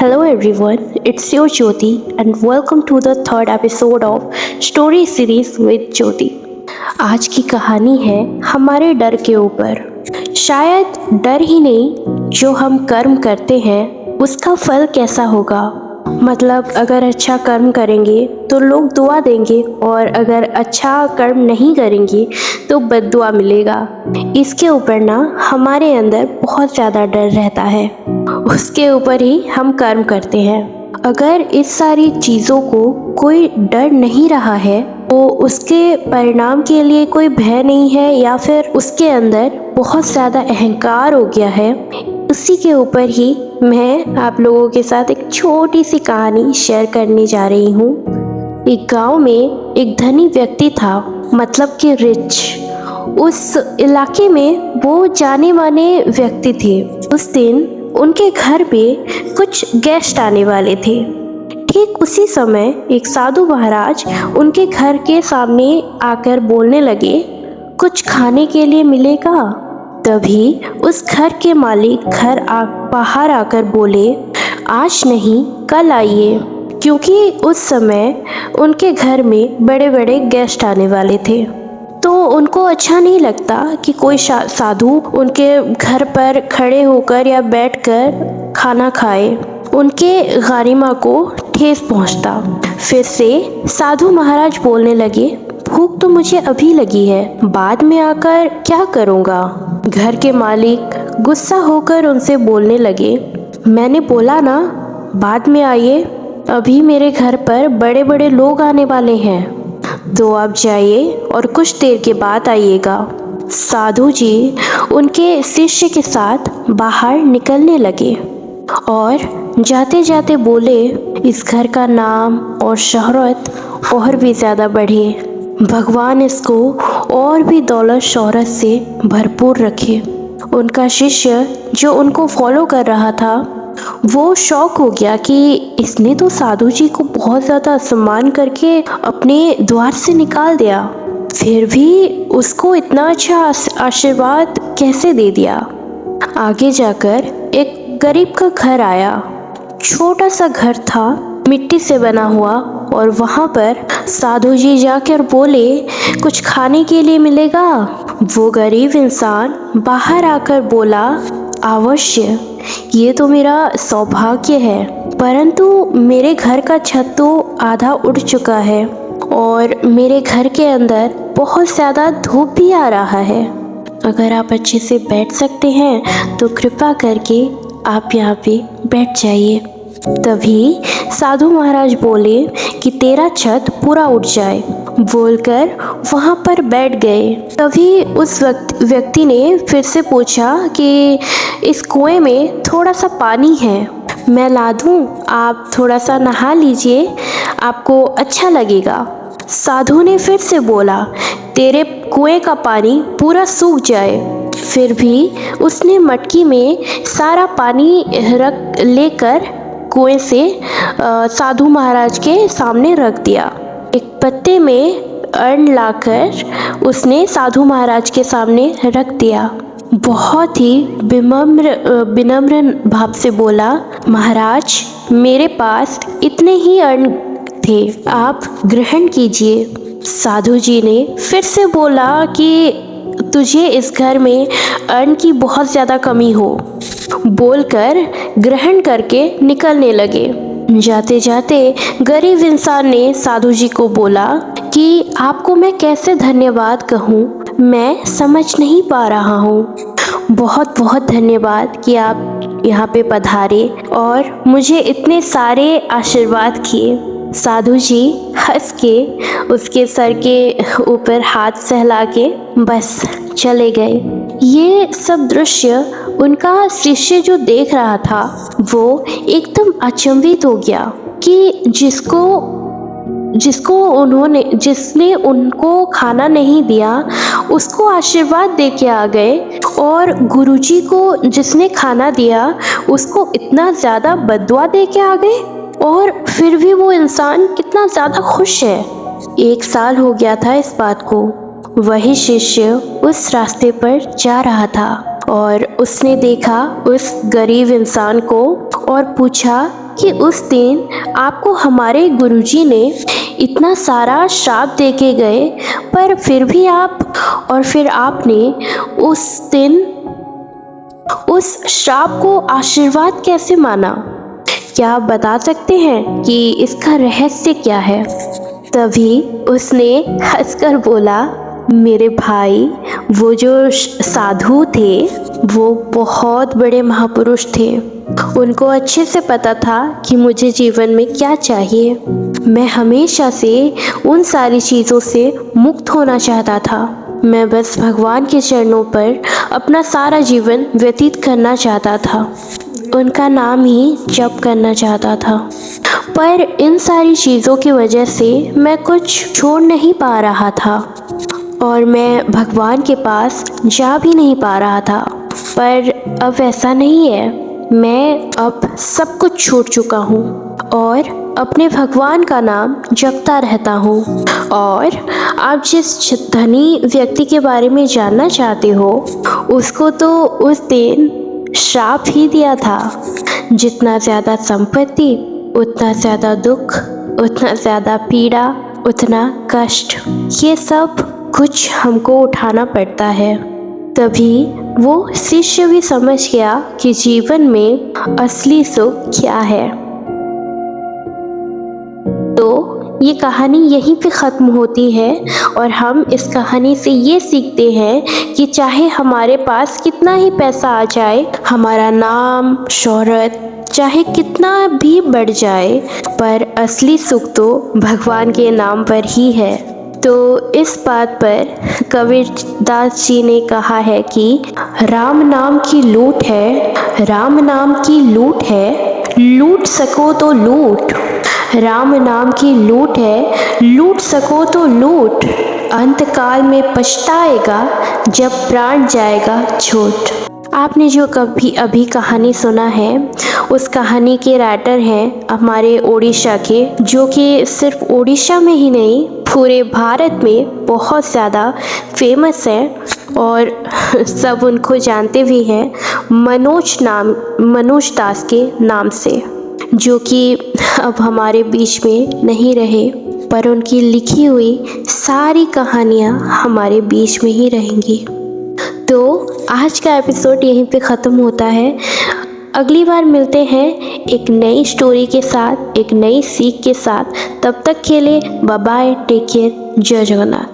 Hello everyone, it's your Jyoti and welcome to the third episode of Story Series with Jyoti। आज की कहानी है हमारे डर के ऊपर। शायद डर ही नहीं, जो हम कर्म करते हैं उसका फल कैसा होगा। मतलब अगर अच्छा कर्म करेंगे तो लोग दुआ देंगे और अगर अच्छा कर्म नहीं करेंगे तो बद्दुआ मिलेगा। इसके ऊपर ना हमारे अंदर बहुत ज़्यादा डर रहता है, उसके ऊपर ही हम कर्म करते हैं। अगर इस सारी चीज़ों को कोई डर नहीं रहा है तो उसके परिणाम के लिए कोई भय नहीं है या फिर उसके अंदर बहुत ज़्यादा अहंकार हो गया है, उसी के ऊपर ही मैं आप लोगों के साथ एक छोटी सी कहानी शेयर करने जा रही हूँ। एक गांव में एक धनी व्यक्ति था, मतलब कि रिच। उस इलाके में वो जाने माने व्यक्ति थे। उस दिन उनके घर पे कुछ गेस्ट आने वाले थे। ठीक उसी समय एक साधु महाराज उनके घर के सामने आकर बोलने लगे, कुछ खाने के लिए मिलेगा। तभी उस घर के मालिक बाहर आकर बोले, आज नहीं कल आइए, क्योंकि उस समय उनके घर में बड़े बड़े गेस्ट आने वाले थे। तो उनको अच्छा नहीं लगता कि कोई साधु उनके घर पर खड़े होकर या बैठकर खाना खाए, उनके गरिमा को ठेस पहुंचता। फिर से साधु महाराज बोलने लगे, भूख तो मुझे अभी लगी है, बाद में आकर क्या करूँगा। घर के मालिक गुस्सा होकर उनसे बोलने लगे, मैंने बोला ना बाद में आइए, अभी मेरे घर पर बड़े बड़े लोग आने वाले हैं, तो आप जाइए और कुछ देर के बाद आइएगा। साधु जी उनके शिष्य के साथ बाहर निकलने लगे और जाते जाते बोले, इस घर का नाम और शोहरत और भी ज़्यादा बढ़े, भगवान इसको और भी दौलत शोहरत से भरपूर रखे। उनका शिष्य जो उनको फॉलो कर रहा था वो शौक हो गया कि इसने तो साधु जी को बहुत ज़्यादा सम्मान करके अपने द्वार से निकाल दिया, फिर भी उसको इतना अच्छा आशीर्वाद कैसे दे दिया। आगे जाकर एक गरीब का घर आया। छोटा सा घर था, मिट्टी से बना हुआ, और वहाँ पर साधु जी जाकर बोले, कुछ खाने के लिए मिलेगा। वो गरीब इंसान बाहर आकर बोला, अवश्य, ये तो मेरा सौभाग्य है, परंतु मेरे घर का छत तो आधा उड़ चुका है और मेरे घर के अंदर बहुत ज़्यादा धूप भी आ रहा है। अगर आप अच्छे से बैठ सकते हैं तो कृपा करके आप यहाँ पे बैठ जाइए। तभी साधु महाराज बोले कि तेरा छत पूरा उड़ जाए, बोलकर वहाँ पर बैठ गए। तभी उस व्यक्ति ने फिर से पूछा कि इस कुएं में थोड़ा सा पानी है, मैं ला दूँ, आप थोड़ा सा नहा लीजिए, आपको अच्छा लगेगा। साधु ने फिर से बोला, तेरे कुएं का पानी पूरा सूख जाए। फिर भी उसने मटकी में सारा पानी लेकर कुएं से साधु महाराज के सामने रख दिया। एक पत्ते में अन्न लाकर उसने साधु महाराज के सामने रख दिया। बहुत ही विनम्र भाव से बोला, महाराज, मेरे पास इतने ही अन्न थे, आप ग्रहण कीजिए। साधु जी ने फिर से बोला कि तुझे इस घर में अन्न की बहुत ज़्यादा कमी हो, बोलकर ग्रहण करके निकलने लगे। जाते जाते गरीब इंसान ने साधु जी को बोला कि आपको मैं कैसे धन्यवाद कहूँ, मैं समझ नहीं पा रहा हूँ। बहुत बहुत धन्यवाद कि आप यहाँ पे पधारे और मुझे इतने सारे आशीर्वाद किए। साधु जी हंस के उसके सर के ऊपर हाथ सहला के बस चले गए। ये सब दृश्य उनका शिष्य जो देख रहा था वो एकदम अचंभित हो गया कि जिसने उनको खाना नहीं दिया उसको आशीर्वाद दे के आ गए, और गुरुजी को जिसने खाना दिया उसको इतना ज़्यादा बद्दुआ दे के आ गए, और फिर भी वो इंसान कितना ज़्यादा खुश है। 1 साल हो गया था इस बात को। वही शिष्य उस रास्ते पर जा रहा था और उसने देखा उस गरीब इंसान को और पूछा कि उस दिन आपको हमारे गुरुजी ने इतना सारा श्राप दे के गए, पर फिर आपने उस दिन उस श्राप को आशीर्वाद कैसे माना? क्या आप बता सकते हैं कि इसका रहस्य क्या है? तभी उसने हंसकर बोला, मेरे भाई, वो जो साधु थे वो बहुत बड़े महापुरुष थे। उनको अच्छे से पता था कि मुझे जीवन में क्या चाहिए। मैं हमेशा से उन सारी चीज़ों से मुक्त होना चाहता था। मैं बस भगवान के चरणों पर अपना सारा जीवन व्यतीत करना चाहता था, उनका नाम ही जप करना चाहता था। पर इन सारी चीज़ों की वजह से मैं कुछ छोड़ नहीं पा रहा था और मैं भगवान के पास जा भी नहीं पा रहा था। पर अब ऐसा नहीं है, मैं अब सब कुछ छोड़ चुका हूँ और अपने भगवान का नाम जपता रहता हूँ। और आप जिस धनी व्यक्ति के बारे में जानना चाहते हो, उसको तो उस दिन श्राप ही दिया था। जितना ज़्यादा संपत्ति, उतना ज़्यादा दुख, उतना ज़्यादा पीड़ा, उतना कष्ट, ये सब कुछ हमको उठाना पड़ता है। तभी वो शिष्य भी समझ गया कि जीवन में असली सुख क्या है। तो ये कहानी यहीं पे ख़त्म होती है और हम इस कहानी से ये सीखते हैं कि चाहे हमारे पास कितना ही पैसा आ जाए, हमारा नाम शोहरत चाहे कितना भी बढ़ जाए, पर असली सुख तो भगवान के नाम पर ही है। तो इस बात पर कबीरदास जी ने कहा है कि राम नाम की लूट है, राम नाम की लूट है, लूट सको तो लूट। राम नाम की लूट है, लूट सको तो लूट। अंतकाल में पछताएगा जब प्राण जाएगा छूट। आपने जो कभी अभी कहानी सुना है, उस कहानी के राइटर हैं हमारे ओडिशा के, जो कि सिर्फ ओडिशा में ही नहीं पूरे भारत में बहुत ज़्यादा फेमस है और सब उनको जानते भी हैं, मनोज दास के नाम से, जो कि अब हमारे बीच में नहीं रहे, पर उनकी लिखी हुई सारी कहानियाँ हमारे बीच में ही रहेंगी। तो आज का एपिसोड यहीं पे ख़त्म होता है। अगली बार मिलते हैं एक नई स्टोरी के साथ, एक नई सीख के साथ। तब तक के लिए बाय बाय, टेक केयर, जय जगन्नाथ।